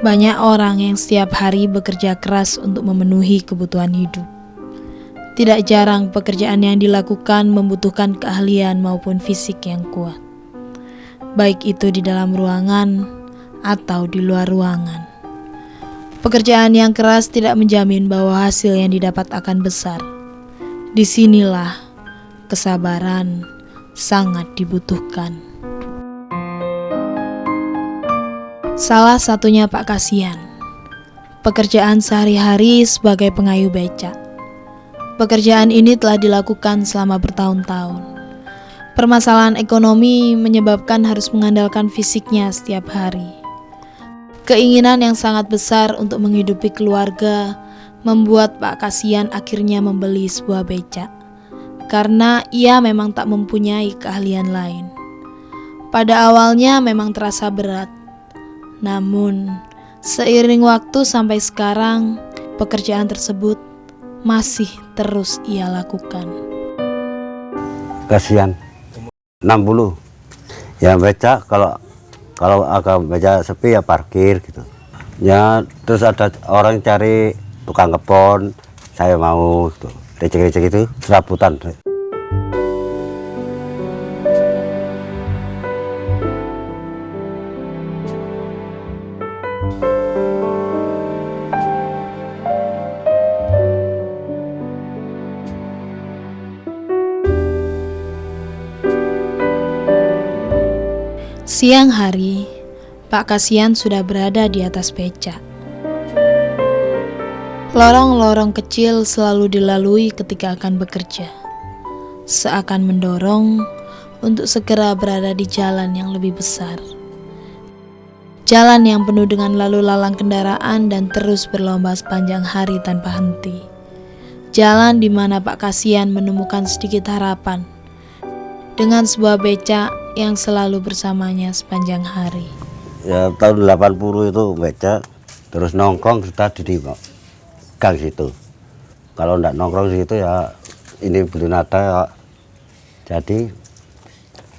Banyak orang yang setiap hari bekerja keras untuk memenuhi kebutuhan hidup. Tidak jarang pekerjaan yang dilakukan membutuhkan keahlian maupun fisik yang kuat, baik itu di dalam ruangan atau di luar ruangan. Pekerjaan yang keras tidak menjamin bahwa hasil yang didapat akan besar. Disinilah kesabaran sangat dibutuhkan. Salah satunya Pak Kasian. Pekerjaan sehari-hari sebagai pengayuh becak. Pekerjaan ini telah dilakukan selama bertahun-tahun. Permasalahan ekonomi menyebabkan harus mengandalkan fisiknya setiap hari. Keinginan yang sangat besar untuk menghidupi keluarga membuat Pak Kasian akhirnya membeli sebuah becak, karena ia memang tak mempunyai keahlian lain. Pada awalnya memang terasa berat, namun seiring waktu sampai sekarang, pekerjaan tersebut masih terus ia lakukan. Kasian 60 ya becak, kalau agak becak sepi ya parkir gitu ya. Terus ada orang cari tukang kebon, saya mau gitu, recek-recek itu serabutan. Siang hari, Pak Kasian sudah berada di atas becak. Lorong-lorong kecil selalu dilalui ketika akan bekerja, seakan mendorong untuk segera berada di jalan yang lebih besar. Jalan yang penuh dengan lalu lalang kendaraan dan terus berlomba sepanjang hari tanpa henti. Jalan di mana Pak Kasian menemukan sedikit harapan dengan sebuah becak yang selalu bersamanya sepanjang hari. Ya tahun 80 itu becak, terus nongkrong sudah di gang situ. Kalau enggak nongkrong di situ ya ini belum ada ya. Jadi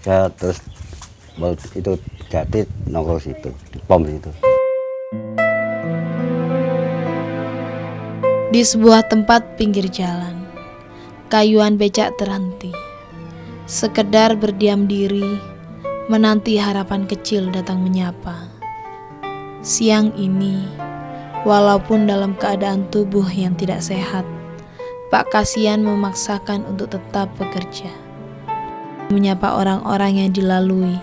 ya terus itu jadi nongkrong situ, di pom situ. Di sebuah tempat pinggir jalan, kayuan becak terhenti. Sekedar berdiam diri, menanti harapan kecil datang menyapa. Siang ini, walaupun dalam keadaan tubuh yang tidak sehat, Pak Kasian memaksakan untuk tetap bekerja. Menyapa orang-orang yang dilalui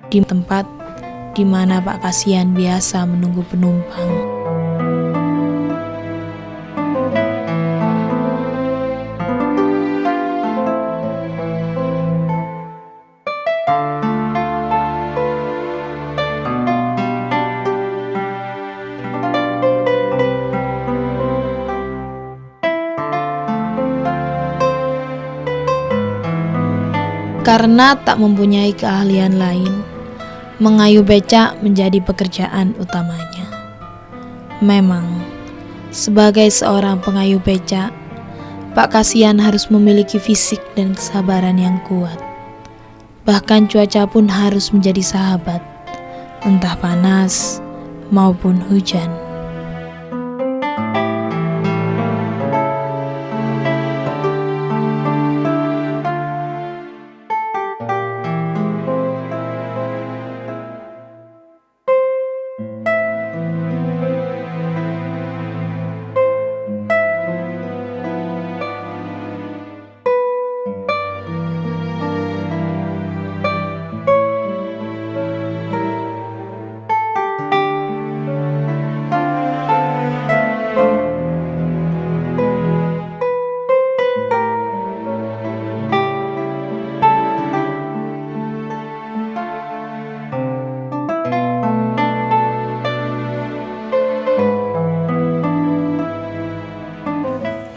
di tempat di mana Pak Kasian biasa menunggu penumpang. Karena tak mempunyai keahlian lain, mengayuh becak menjadi pekerjaan utamanya. Memang, sebagai seorang pengayuh becak, Pak Kasian harus memiliki fisik dan kesabaran yang kuat. Bahkan cuaca pun harus menjadi sahabat, entah panas maupun hujan.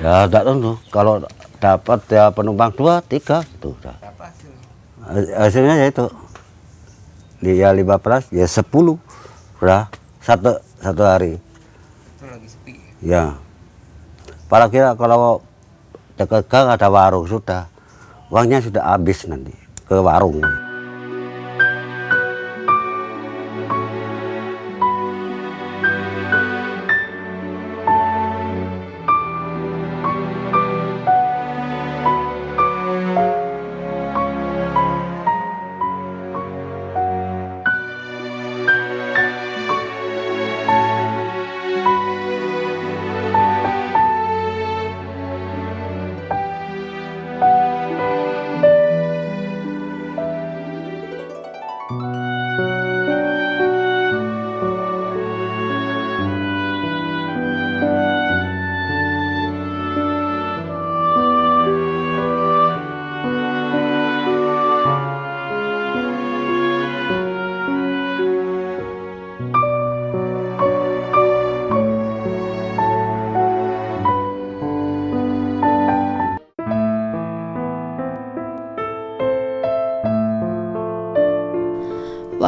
Ya enggak tentu, kalau dapat ya penumpang 2, 3 gitu udah. Hasilnya ya itu ya 15, ya 10 udah satu hari. Itu lagi sepi Ya apalagi kalau dekat gang ada warung, sudah uangnya sudah habis nanti ke warung.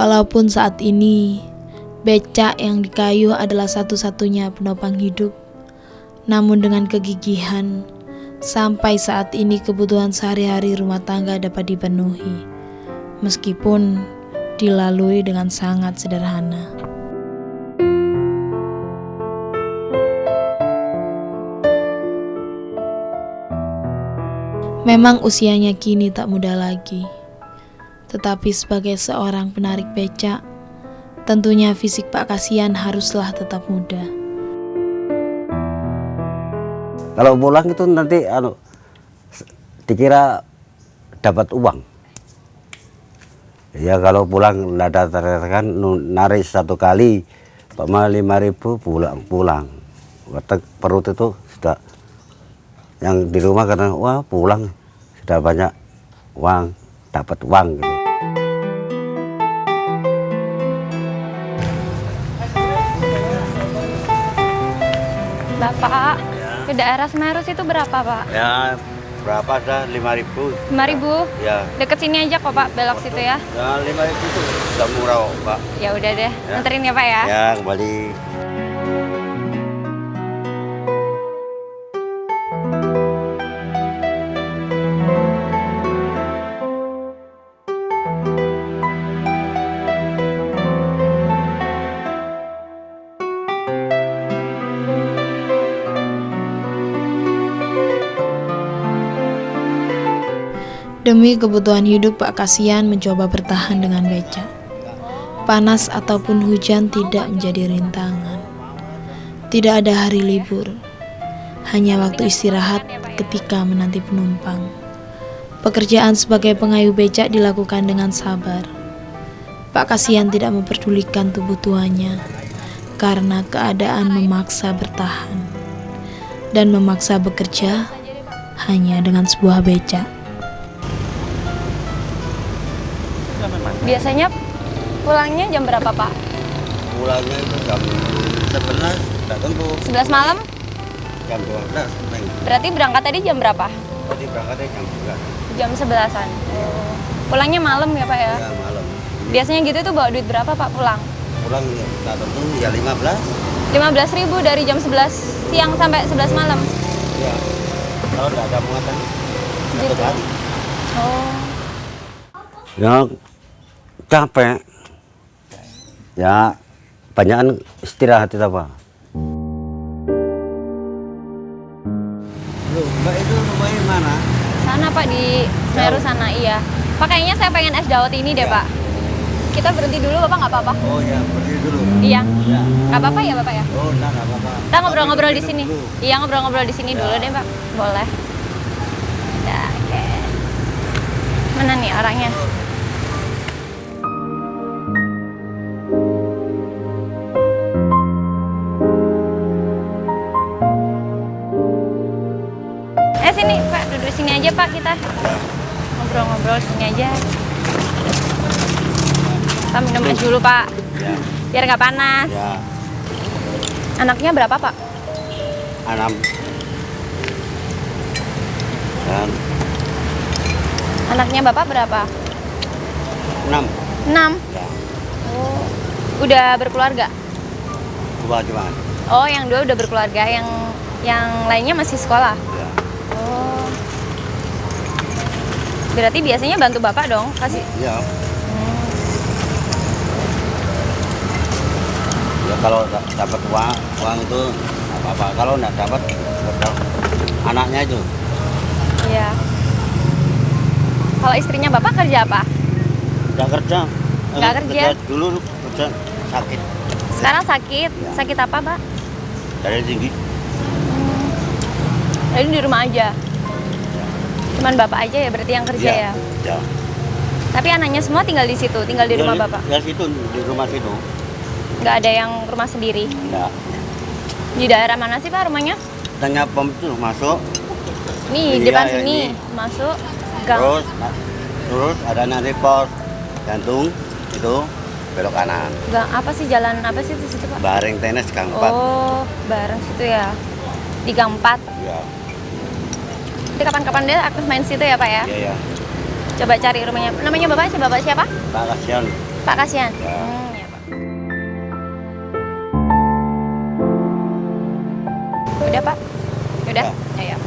Walaupun saat ini becak yang dikayuh adalah satu-satunya penopang hidup, namun dengan kegigihan, sampai saat ini kebutuhan sehari-hari rumah tangga dapat dipenuhi, meskipun dilalui dengan sangat sederhana. Memang usianya kini tak muda lagi, tetapi sebagai seorang penarik becak, tentunya fisik Pak Kasian haruslah tetap muda. Kalau pulang itu nanti dikira dapat uang. Ya kalau pulang ada kan narik satu kali, Pak 5.000 pulang. Perut itu sudah yang di rumah karena wah pulang sudah banyak uang, dapat uang gitu. Bapak, ke daerah Semeru itu berapa, Pak? Ya berapa dah 5.000. 5.000? Ya. Deket sini aja kok, Pak, belok situ ya. Ya 5.000 itu sudah murah, Pak. Ya udah deh, Ya. anterin ya, Pak ya. Ya kembali. Demi kebutuhan hidup, Pak Kasian mencoba bertahan dengan becak. Panas ataupun hujan tidak menjadi rintangan. Tidak ada hari libur, hanya waktu istirahat ketika menanti penumpang. Pekerjaan sebagai pengayuh becak dilakukan dengan sabar. Pak Kasian tidak memperdulikan tubuh tuanya karena keadaan memaksa bertahan dan memaksa bekerja hanya dengan sebuah becak. Biasanya pulangnya jam berapa, Pak? Pulangnya itu jam 11, tidak tentu. 11 malam? Jam 12. Berarti berangkat tadi jam berapa? Tadi berangkatnya jam 11. Jam 11-an. Pulangnya malam ya, Pak ya? Ya malam. Biasanya gitu tuh bawa duit berapa, Pak, pulang? Pulang ya tidak tentu ya 15. 15.000 dari jam 11 siang sampai 11 malam. Ya. Kalau tidak ada muatan Gitu. satu hari. Oh. Ya capek. Ya banyakan istirahat itu apa? Loh, Mbak itu rumahnya mana? Sana, Pak, di Semeru sana, iya. Pak, kayaknya saya pengen es dawet ini deh, Ya. Pak. Kita berhenti dulu, Bapak, nggak apa-apa? Oh ya, berdiri dulu. Iya. Ya. Nggak apa-apa ya, Bapak ya? Oh, enggak apa-apa. Kita ngobrol-ngobrol di Berdiri sini. dulu. Iya, ngobrol-ngobrol di sini Ya. dulu deh, Pak. Boleh. Ya, oke. Mana nih orangnya? Sini, Pak. Duduk sini aja, Pak, kita. Ngobrol-ngobrol sini aja. Kita minum es dulu, Pak. Ya. Biar nggak panas. Ya. Anaknya berapa, Pak? 6. Dan Anaknya Bapak berapa? 6. 6. Ya. Oh. Udah berkeluarga? 2 cuma. Oh, yang 2 udah berkeluarga, yang lainnya masih sekolah. Ya. Oh. Berarti biasanya bantu Bapak dong, kasih. Ya. Hmm. Ya kalau dapat uang itu nggak apa-apa. Kalau nggak dapat anaknya itu. Iya. Kalau istrinya Bapak kerja apa? Nggak kerja. Nggak kerja? Dulu kerja sakit. Sekarang sakit. Ya. Sakit apa, Pak? Dari tinggi. Jadi di rumah aja. Cuman Bapak aja ya berarti yang kerja ya. Ya. Tapi anaknya semua tinggal di situ, tinggal di rumah Bapak. Ya situ di rumah situ. Nggak ada yang rumah sendiri. Enggak. Di daerah mana sih, Pak, rumahnya? Tanya pom itu masuk. Nih, Iya, depan ya, sini. ini. Masuk gang. Terus ada nanti pos jantung itu belok kanan. Gang apa sih, jalan apa sih di situ, Pak? Bareng tenis Gang 4. Oh, bareng situ ya. Di gang 4. Ya. Nanti kapan-kapan dia aktif main situ ya, Pak ya? Iya ya. Coba cari rumahnya. Namanya Bapak siapa? Tak kasihan. Pak Kasihan. Ya, Pak. Udah, Pak? Udah? Ayo.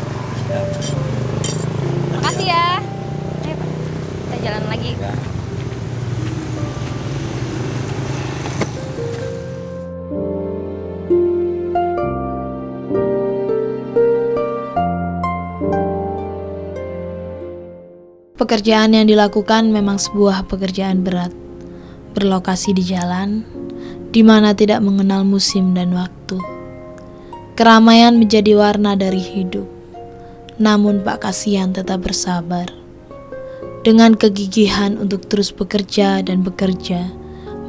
Makasih ya. Ayo, Pak. Kita jalan lagi. Ya. Pekerjaan yang dilakukan memang sebuah pekerjaan berat, berlokasi di jalan, di mana tidak mengenal musim dan waktu. Keramaian menjadi warna dari hidup, namun Pak Kasihan tetap bersabar. Dengan kegigihan untuk terus bekerja dan bekerja,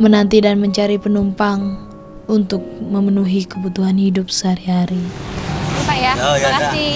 menanti dan mencari penumpang untuk memenuhi kebutuhan hidup sehari-hari. Ini, Pak ya. Oh, ya, Makasih.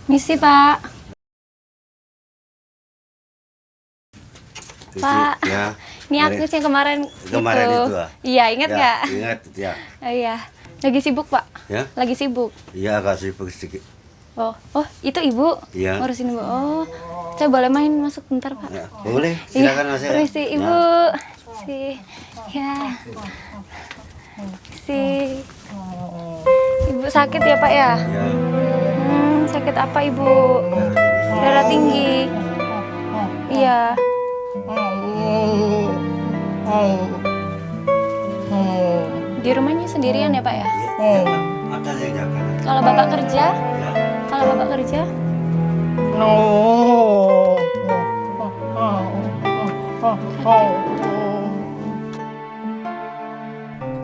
Misi, Pak. Pak, Ya. ini aku yang kemarin Kemarin itu, ah? Iya, ingat Ya, nggak? ingat ya. Oh, iya. Lagi sibuk, Pak? Ya. Lagi sibuk. Iya, agak sibuk sedikit. Oh, itu Ibu? Iya. Ngurusin Ibu. Oh, saya boleh main masuk bentar, Pak? Ya, boleh, silakan Mas. Ya. Permisi, Ibu. Ya. Si. Ya. Si. Ibu sakit ya, Pak ya? Ya. Sakit apa, Ibu? Darah tinggi. Iya. Di rumahnya sendirian ya, Pak ya? Ya, ada yang jaga. Kalau Bapak kerja? Ya. Kalau Bapak kerja?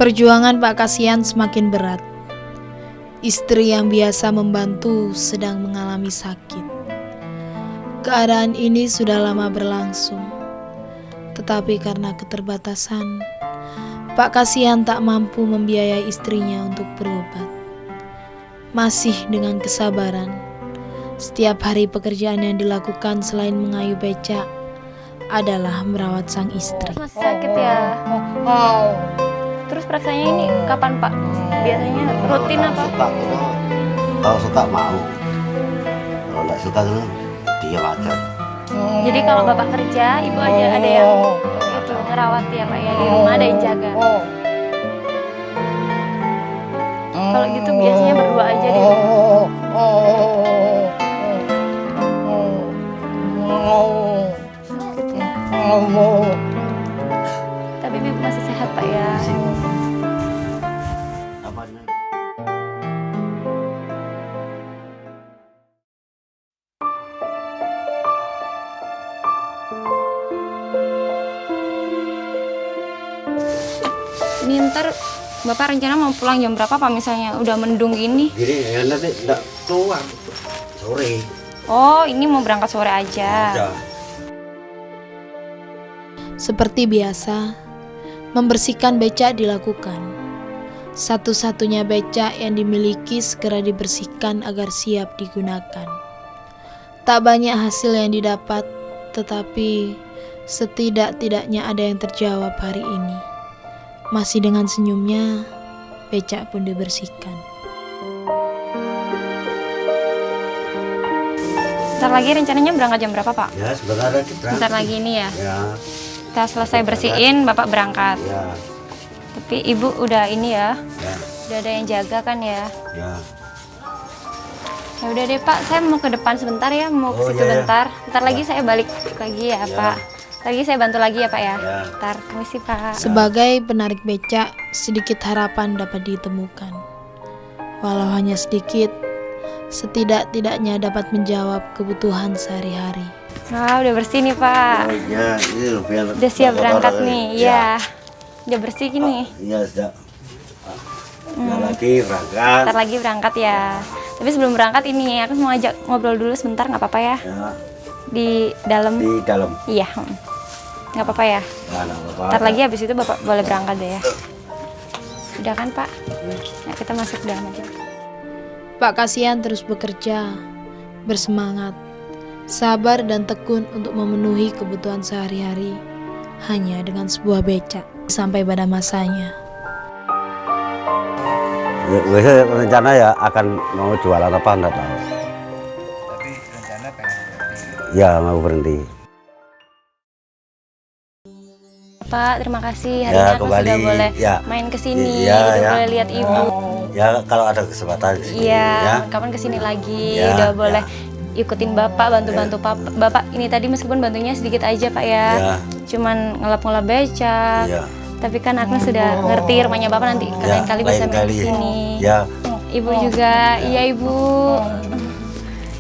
Perjuangan Pak Kasihan semakin berat. Istri yang biasa membantu sedang mengalami sakit. Keadaan ini sudah lama berlangsung, tetapi karena keterbatasan, Pak Kasihan tak mampu membiayai istrinya untuk berobat. Masih dengan kesabaran, setiap hari pekerjaan yang dilakukan selain mengayuh becak adalah merawat sang istri. Masih sakit ya? Terus peraksanya ini kapan, Pak? Biasanya rutin apa? Suka gitu. Kalau suka mau. Kalau nggak suka gitu, diam aja. Jadi kalau Bapak kerja, Ibu aja ada yang itu ngerawat ya, Pak ya? Di rumah ada yang jaga. Kalau gitu biasanya berdua aja di rumah. Sakit ya. Tapi Ibu masih sehat, Pak ya? Apanya? Ini ntar Bapak rencana mau pulang jam berapa, Pak? Misalnya udah mendung gini. Gini ya, nanti nggak keluar sore. Oh, ini mau berangkat sore aja. Ada. Seperti biasa, membersihkan becak dilakukan. Satu-satunya becak yang dimiliki segera dibersihkan agar siap digunakan. Tak banyak hasil yang didapat, tetapi setidak-tidaknya ada yang terjawab hari ini. Masih dengan senyumnya, becak pun dibersihkan. Bentar lagi rencananya berangkat jam berapa, Pak? Ya sebentar lagi berangkat. Bentar lagi ini ya. Ya. kita selesai bersihin, Bapak berangkat. Ya, Tapi Ibu udah ini ya, ya, udah ada yang jaga kan ya. ya. Ya udah deh Pak, saya mau ke depan sebentar ya, mau ke Oh, situ iya, iya. bentar. Ntar lagi saya balik lagi ya Ya. Pak. Ntar lagi saya bantu lagi ya Pak ya. Ya. Ntar permisi Pak. Sebagai penarik becak, sedikit harapan dapat ditemukan. Walau hanya sedikit, setidak-tidaknya dapat menjawab kebutuhan sehari-hari. Wah udah bersih nih Pak. Oh, ya, ini biar Udah siap kotor berangkat lagi. nih, Ya. iya. Udah bersih gini. Iya, sudah. Ya, lagi berangkat. Ntar lagi berangkat ya. Tapi sebelum berangkat ini aku mau ajak ngobrol dulu sebentar, nggak apa-apa ya? Ya, Di dalam. di dalam. Iya, nggak apa-apa ya. Ya, nggak apa-apa. Ntar lagi habis itu Bapak boleh berangkat deh ya. Udah kan Pak? Ya kita masuk ke dalam aja. Pak Kasihan terus bekerja, bersemangat, sabar dan tekun untuk memenuhi kebutuhan sehari-hari hanya dengan sebuah becak sampai pada masanya. Biasanya rencana ya akan mau jualan apa enggak tahu. Tapi rencana pengen berhenti. Ya, mau berhenti. Pak, terima kasih hari Ya, ini aku kembali. sudah boleh Ya. main ke sini, Iya, udah ya. boleh lihat Ibu. Ya, kalau ada kesempatan di sini, Iya, ya. kapan kesini lagi, Ya, udah boleh ya. ikutin Bapak, bantu-bantu Bapak. Ini tadi meskipun bantunya sedikit aja Pak ya, Ya. cuman ngelap-ngelap becak. Iya. Tapi kan aku sudah ngerti rumahnya Bapak, nanti Ya, lain kali bisa lain main kali. ke sini. Ya, Ibu juga, iya Ibu.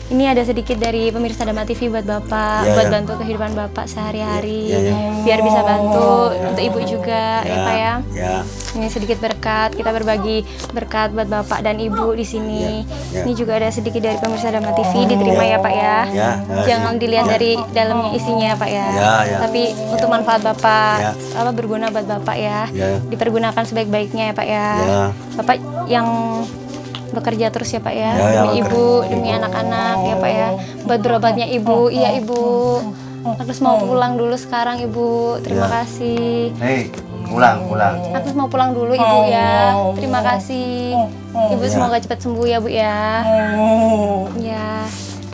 Ini ada sedikit dari pemirsa Dama TV buat Bapak, Ya, buat ya. bantu kehidupan Bapak sehari-hari, Ya, ya. biar bisa bantu untuk Ibu juga, ya Pak ya. Ya. Ini sedikit berkat, kita berbagi berkat buat Bapak dan Ibu di sini. Ya, ya. Ini juga ada sedikit dari pemirsa Dama TV, diterima ya Pak ya. Ya, ya, Jangan dilihat dari dalamnya isinya ya Pak ya. Ya, ya. Tapi untuk manfaat Bapak, Ya. apa berguna buat Bapak ya. Ya. Dipergunakan sebaik-baiknya ya Pak ya. Ya. Bapak yang bekerja terus ya Pak ya, Ya, ya, demi Ibu, bekerja. demi anak-anak ya Pak ya. Buat berobatnya Ibu, iya Ibu. Aku mau pulang dulu sekarang Ibu. Terima Ya. kasih. Hei, pulang. Aku mau pulang dulu Ibu ya. Terima kasih. Ibu Ya. semoga cepat sembuh ya Bu ya. Ya.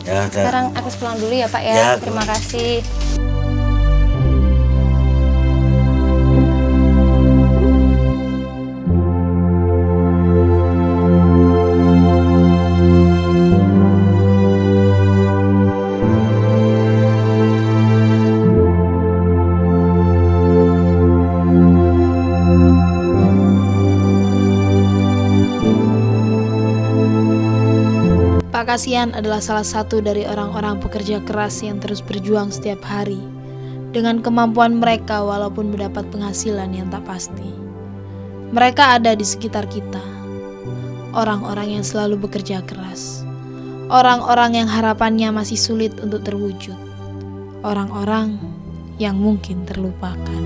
Ya, ya. Sekarang aku pulang dulu ya Pak ya. Ya. Terima kasih. Pak Kasihan adalah salah satu dari orang-orang pekerja keras yang terus berjuang setiap hari dengan kemampuan mereka walaupun mendapat penghasilan yang tak pasti. Mereka ada di sekitar kita, orang-orang yang selalu bekerja keras, orang-orang yang harapannya masih sulit untuk terwujud, orang-orang yang mungkin terlupakan.